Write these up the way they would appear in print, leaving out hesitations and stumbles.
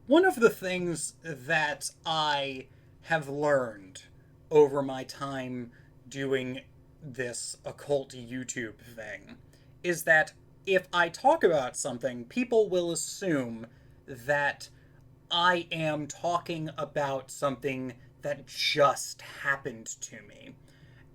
One of the things that I have learned over my time doing this occult YouTube thing is that if I talk about something, people will assume that I am talking about something that just happened to me.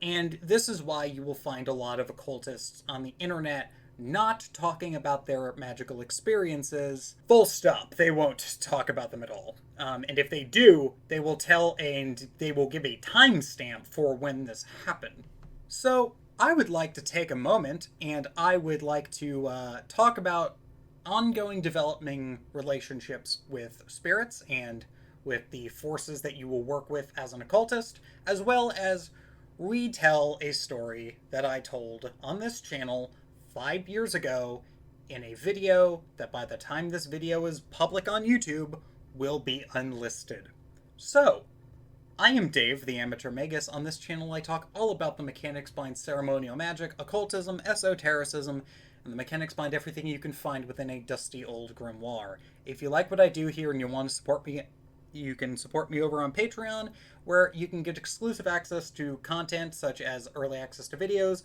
And this is why you will find a lot of occultists on the internet not talking about their magical experiences. Full stop. They won't talk about them at all. And if they do, they will tell and they will give a timestamp for when this happened. So I would like to take a moment and I would like to talk about ongoing developing relationships with spirits and with the forces that you will work with as an occultist, as well as retell a story that I told on this channel 5 years ago in a video that by the time this video is public on YouTube will be unlisted. So, I am Dave, the Amateur Magus. On this channel I talk all about the mechanics behind ceremonial magic, occultism, esotericism, and the mechanics behind everything you can find within a dusty old grimoire. If you like what I do here and you want to support me, you can support me over on Patreon, where you can get exclusive access to content such as early access to videos,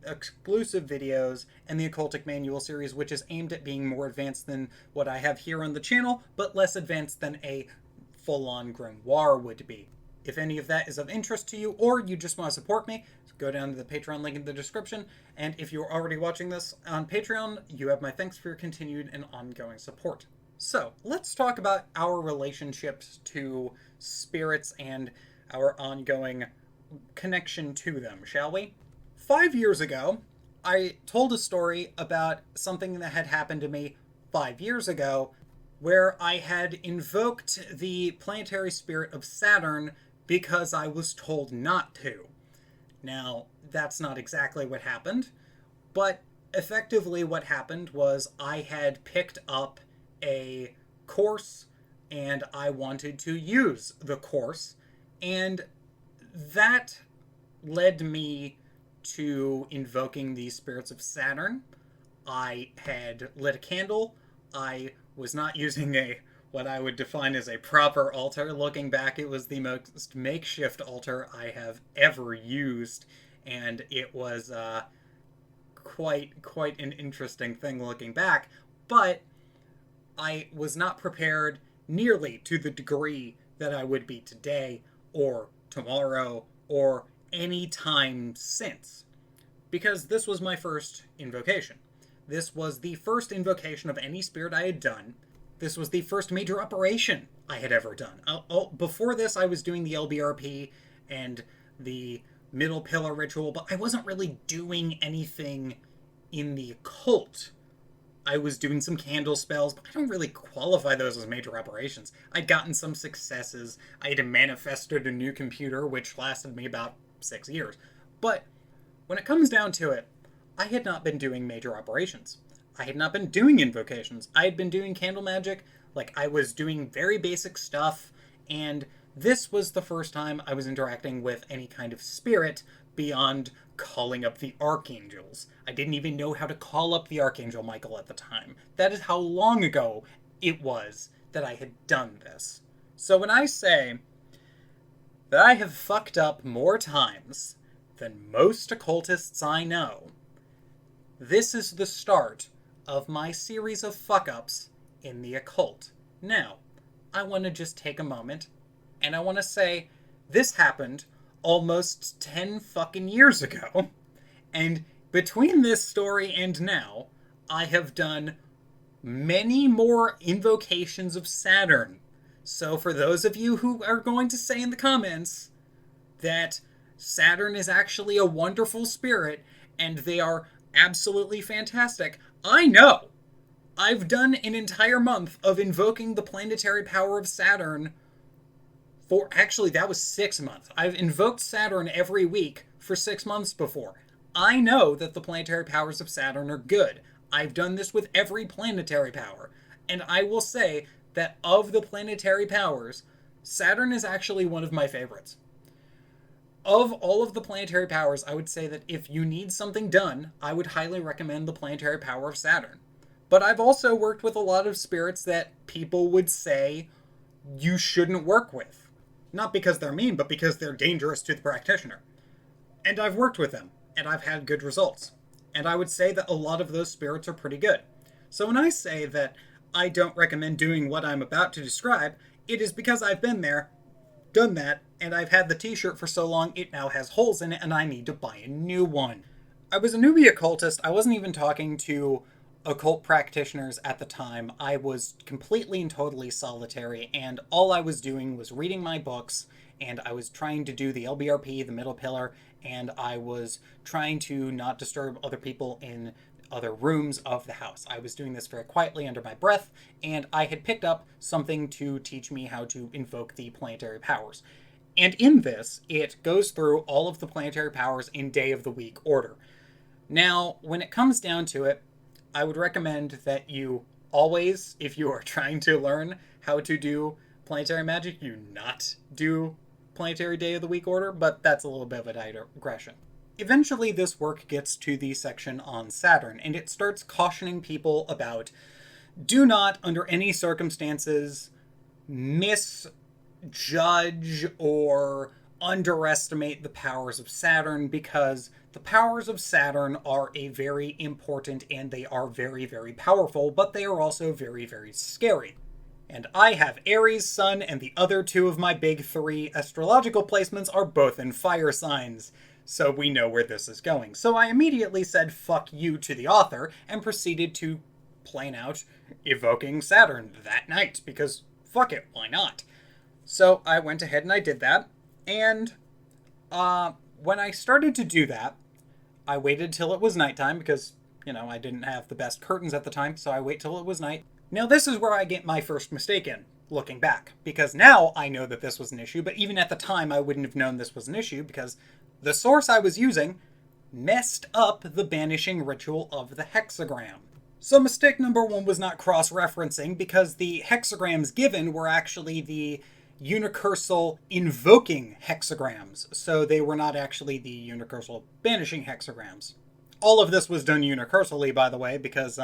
exclusive videos, and the Occultic Manual series, which is aimed at being more advanced than what I have here on the channel, but less advanced than a full-on grimoire would be. If any of that is of interest to you, or you just want to support me, go down to the Patreon link in the description, and if you're already watching this on Patreon, you have my thanks for your continued and ongoing support. So, let's talk about our relationships to spirits and our ongoing connection to them, shall we? 5 years ago, I told a story about something that had happened to me 5 years ago, where I had invoked the planetary spirit of Saturn because I was told not to. Now, that's not exactly what happened, but effectively what happened was I had picked up a course and I wanted to use the course, and that led me to invoking the spirits of Saturn. I had lit a candle. I was not using what I would define as a proper altar. Looking back, it was the most makeshift altar I have ever used, and it was quite an interesting thing looking back. But I was not prepared nearly to the degree that I would be today, or tomorrow, or any time since. Because this was my first invocation. This was the first invocation of any spirit I had done. This was the first major operation I had ever done. Before this, I was doing the LBRP and the middle pillar ritual, but I wasn't really doing anything in the occult. I was doing some candle spells, but I don't really qualify those as major operations. I'd gotten some successes. I had manifested a new computer, which lasted me about 6 years. But when it comes down to it, I had not been doing major operations. I had not been doing invocations. I had been doing candle magic, like I was doing very basic stuff, and this was the first time I was interacting with any kind of spirit beyond calling up the archangels. I didn't even know how to call up the Archangel Michael at the time. That is how long ago it was that I had done this. So when I say that I have fucked up more times than most occultists I know, this is the start of my series of fuck-ups in the occult. Now, I want to just take a moment, and I want to say this happened almost 10 fucking years ago. And between this story and now, I have done many more invocations of Saturn. So for those of you who are going to say in the comments that Saturn is actually a wonderful spirit and they are absolutely fantastic, I know. I've done an entire month of invoking the planetary power of Saturn actually, that was 6 months. I've invoked Saturn every week for 6 months before. I know that the planetary powers of Saturn are good. I've done this with every planetary power. And I will say that of the planetary powers, Saturn is actually one of my favorites. Of all of the planetary powers, I would say that if you need something done, I would highly recommend the planetary power of Saturn. But I've also worked with a lot of spirits that people would say you shouldn't work with. Not because they're mean, but because they're dangerous to the practitioner. And I've worked with them, and I've had good results. And I would say that a lot of those spirits are pretty good. So when I say that I don't recommend doing what I'm about to describe, it is because I've been there, done that, and I've had the t-shirt for so long it now has holes in it and I need to buy a new one. I was a newbie occultist. I wasn't even talking to occult practitioners at the time. I was completely and totally solitary, and all I was doing was reading my books, and I was trying to do the LBRP, the middle pillar, and I was trying to not disturb other people in other rooms of the house. I was doing this very quietly under my breath, and I had picked up something to teach me how to invoke the planetary powers. And in this, it goes through all of the planetary powers in day of the week order. Now, when it comes down to it, I would recommend that you always, if you are trying to learn how to do planetary magic, you not do planetary day of the week order, but that's a little bit of a digression. Eventually, this work gets to the section on Saturn, and it starts cautioning people about do not, under any circumstances, misjudge or underestimate the powers of Saturn, because the powers of Saturn are a very important and they are very, very powerful, but they are also very, very scary. And I have Aries Sun, and the other two of my big three astrological placements are both in fire signs. So we know where this is going. So I immediately said fuck you to the author and proceeded to plan out evoking Saturn that night, because fuck it, why not? So I went ahead and I did that, and when I started to do that, I waited till it was nighttime because, I didn't have the best curtains at the time, so I wait till it was night. Now this is where I get my first mistake in, looking back, because now I know that this was an issue, but even at the time I wouldn't have known this was an issue because the source I was using messed up the banishing ritual of the hexagram. So mistake number one was not cross-referencing, because the hexagrams given were actually the unicursal invoking hexagrams, so they were not actually the unicursal banishing hexagrams. All of this was done unicursally, by the way, because,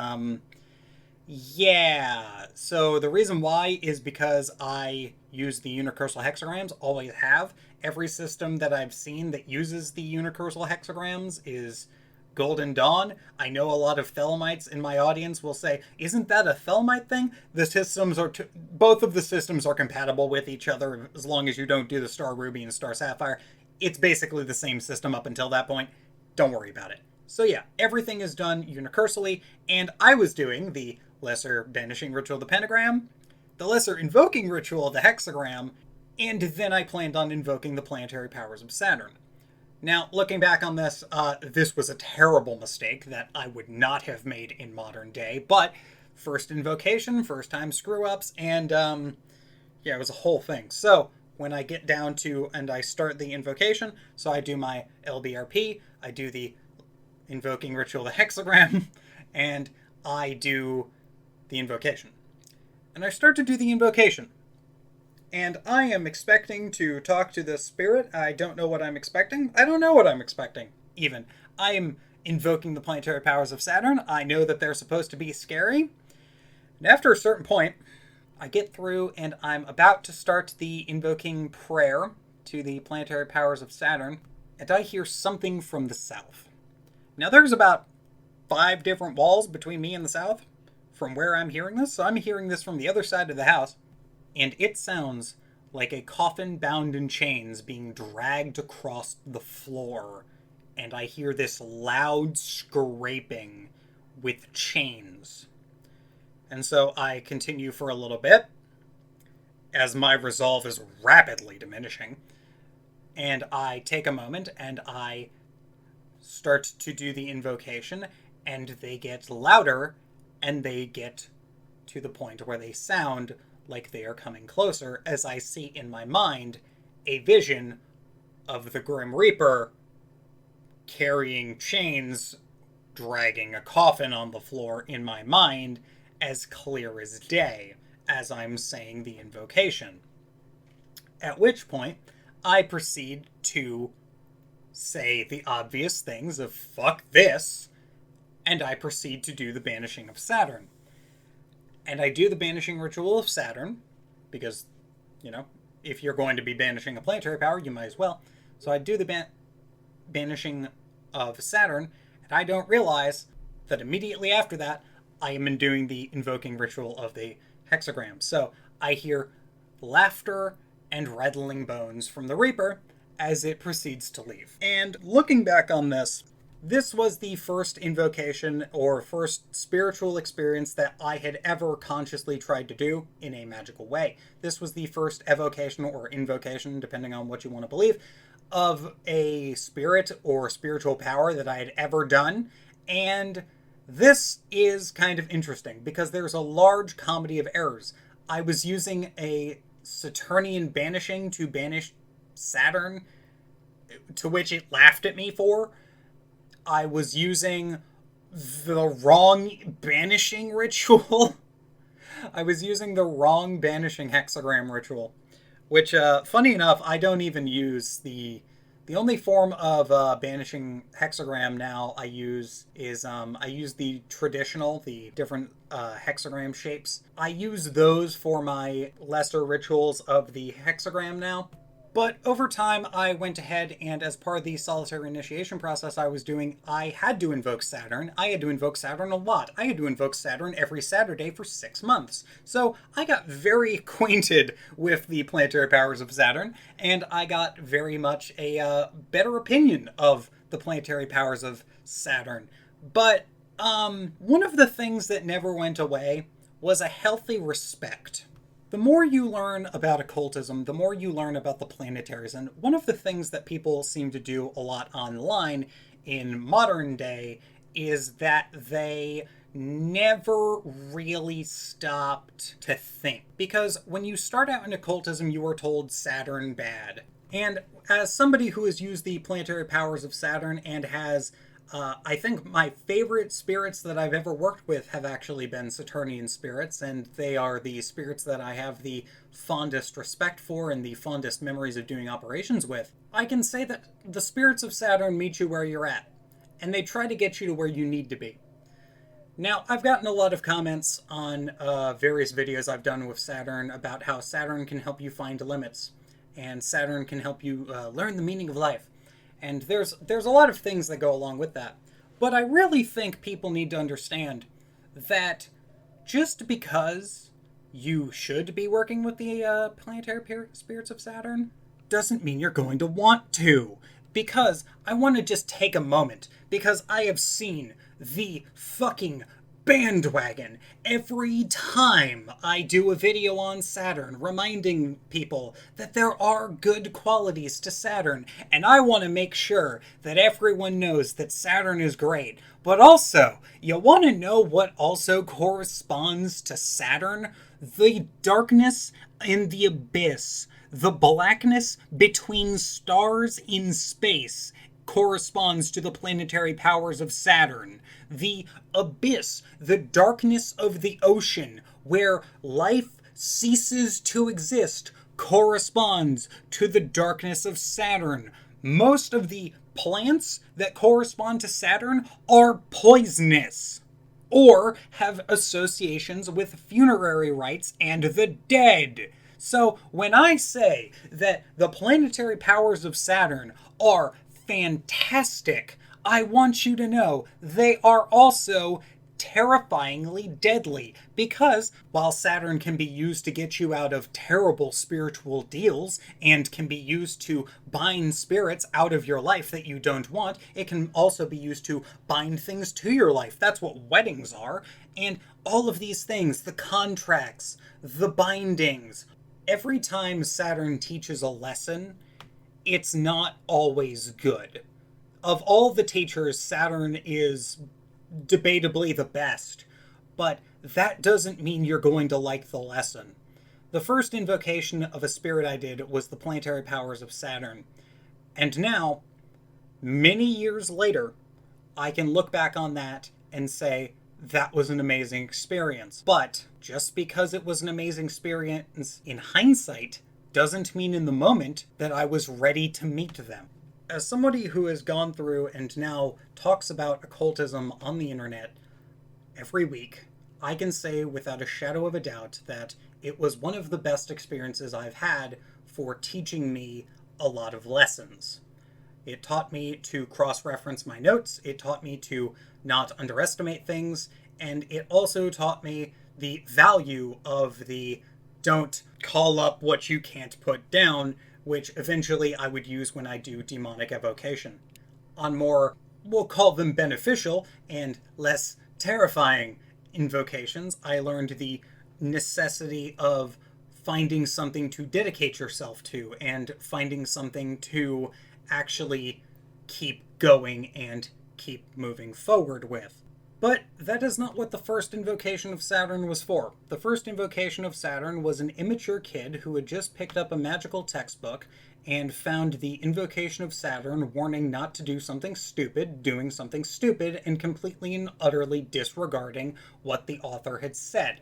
so the reason why is because I use the unicursal hexagrams, always have. Every system that I've seen that uses the unicursal hexagrams is Golden Dawn. I know a lot of Thelemites in my audience will say, isn't that a Thelemite thing? The systems are, both of the systems are compatible with each other as long as you don't do the Star Ruby and Star Sapphire. It's basically the same system up until that point. Don't worry about it. So yeah, everything is done unicursally, and I was doing the lesser banishing ritual of the pentagram, the lesser invoking ritual of the hexagram, and then I planned on invoking the planetary powers of Saturn. Now, looking back on this, this was a terrible mistake that I would not have made in modern day, but first invocation, first time screw-ups, and it was a whole thing. So, when I get down to, and I start the invocation, so I do my LBRP, I do the invoking ritual of the hexagram, and I do the invocation. And I start to do the invocation. And I am expecting to talk to this spirit. I don't know what I'm expecting. I don't know what I'm expecting, even. I am invoking the planetary powers of Saturn. I know that they're supposed to be scary. And after a certain point, I get through and I'm about to start the invoking prayer to the planetary powers of Saturn, and I hear something from the south. Now there's about 5 different walls between me and the south from where I'm hearing this, so I'm hearing this from the other side of the house. And it sounds like a coffin bound in chains being dragged across the floor. And I hear this loud scraping with chains. And so I continue for a little bit, as my resolve is rapidly diminishing. And I take a moment and I start to do the invocation, and they get louder, and they get to the point where they sound like they are coming closer, as I see in my mind a vision of the Grim Reaper carrying chains, dragging a coffin on the floor in my mind, as clear as day, as I'm saying the invocation. At which point, I proceed to say the obvious things of fuck this, and I proceed to do the banishing of Saturn. and I do the banishing ritual of Saturn, because, you know, if you're going to be banishing a planetary power, you might as well. So I do the banishing of Saturn, and I don't realize that immediately after that, I am doing the invoking ritual of the hexagram. So I hear laughter and rattling bones from the Reaper as it proceeds to leave. And looking back on this, this was the first invocation or first spiritual experience that I had ever consciously tried to do in a magical way. This was the first evocation or invocation, depending on what you want to believe, of a spirit or spiritual power that I had ever done. And this is kind of interesting because there's a large comedy of errors. I was using a Saturnian banishing to banish Saturn, to which it laughed at me for. I was using the wrong banishing ritual. I was using the wrong banishing hexagram ritual, which, funny enough, I don't even use the only form of banishing hexagram now I use is I use the traditional, the different hexagram shapes. I use those for my lesser rituals of the hexagram now. But over time, I went ahead and as part of the solitary initiation process I was doing, I had to invoke Saturn. I had to invoke Saturn a lot. I had to invoke Saturn every Saturday for 6 months. So I got very acquainted with the planetary powers of Saturn, and I got very much a better opinion of the planetary powers of Saturn. But one of the things that never went away was a healthy respect. The more you learn about occultism, the more you learn about the planetaries. And one of the things that people seem to do a lot online in modern day is that they never really stopped to think. Because when you start out in occultism, you are told Saturn bad. And as somebody who has used the planetary powers of Saturn and has I think my favorite spirits that I've ever worked with have actually been Saturnian spirits, and they are the spirits that I have the fondest respect for and the fondest memories of doing operations with. I can say that the spirits of Saturn meet you where you're at, and they try to get you to where you need to be. Now, I've gotten a lot of comments on various videos I've done with Saturn about how Saturn can help you find limits, and Saturn can help you learn the meaning of life. And there's a lot of things that go along with that. But I really think people need to understand that just because you should be working with the planetary spirits of Saturn doesn't mean you're going to want to. Because I want to just take a moment, because I have seen the fucking bandwagon every time I do a video on Saturn, reminding people that there are good qualities to Saturn, and I want to make sure that everyone knows that Saturn is great. But also, you want to know what also corresponds to Saturn? The darkness in the abyss, the blackness between stars in space, corresponds to the planetary powers of Saturn. The abyss, the darkness of the ocean, where life ceases to exist, corresponds to the darkness of Saturn. Most of the plants that correspond to Saturn are poisonous, or have associations with funerary rites and the dead. So when I say that the planetary powers of Saturn are fantastic, I want you to know they are also terrifyingly deadly, because while Saturn can be used to get you out of terrible spiritual deals and can be used to bind spirits out of your life that you don't want, it can also be used to bind things to your life. That's what weddings are. And all of these things, the contracts, the bindings, every time Saturn teaches a lesson, it's not always good. Of all the teachers, Saturn is debatably the best, but that doesn't mean you're going to like the lesson. The first invocation of a spirit I did was the planetary powers of Saturn, and now, many years later, I can look back on that and say, that was an amazing experience. But just because it was an amazing experience in hindsight doesn't mean in the moment that I was ready to meet them. As somebody who has gone through and now talks about occultism on the internet every week, I can say without a shadow of a doubt that it was one of the best experiences I've had for teaching me a lot of lessons. It taught me to cross-reference my notes, it taught me to not underestimate things, and it also taught me the value of the don't call up what you can't put down, which eventually I would use when I do demonic evocation. On more, we'll call them beneficial and less terrifying invocations, I learned the necessity of finding something to dedicate yourself to and finding something to actually keep going and keep moving forward with. But that is not what the first invocation of Saturn was for. The first invocation of Saturn was an immature kid who had just picked up a magical textbook and found the invocation of Saturn warning not to do something stupid, doing something stupid, and completely and utterly disregarding what the author had said.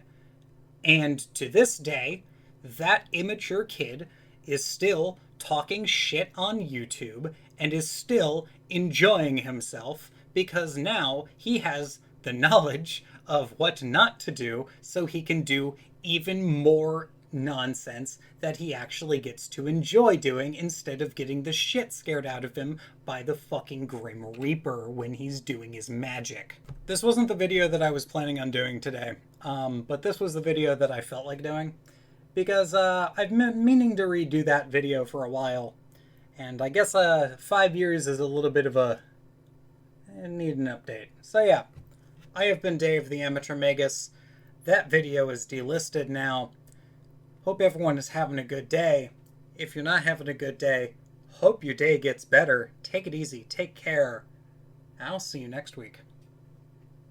And to this day, that immature kid is still talking shit on YouTube and is still enjoying himself because now he has the knowledge of what not to do so he can do even more nonsense that he actually gets to enjoy doing instead of getting the shit scared out of him by the fucking Grim Reaper when he's doing his magic. This wasn't the video that I was planning on doing today, but this was the video that I felt like doing because I've been meaning to redo that video for a while, and I guess 5 years is a little bit of a... I need an update. So yeah, I have been Dave the Amateur Magus. That video is delisted now. Hope everyone is having a good day. If you're not having a good day, hope your day gets better. Take it easy. Take care. I'll see you next week.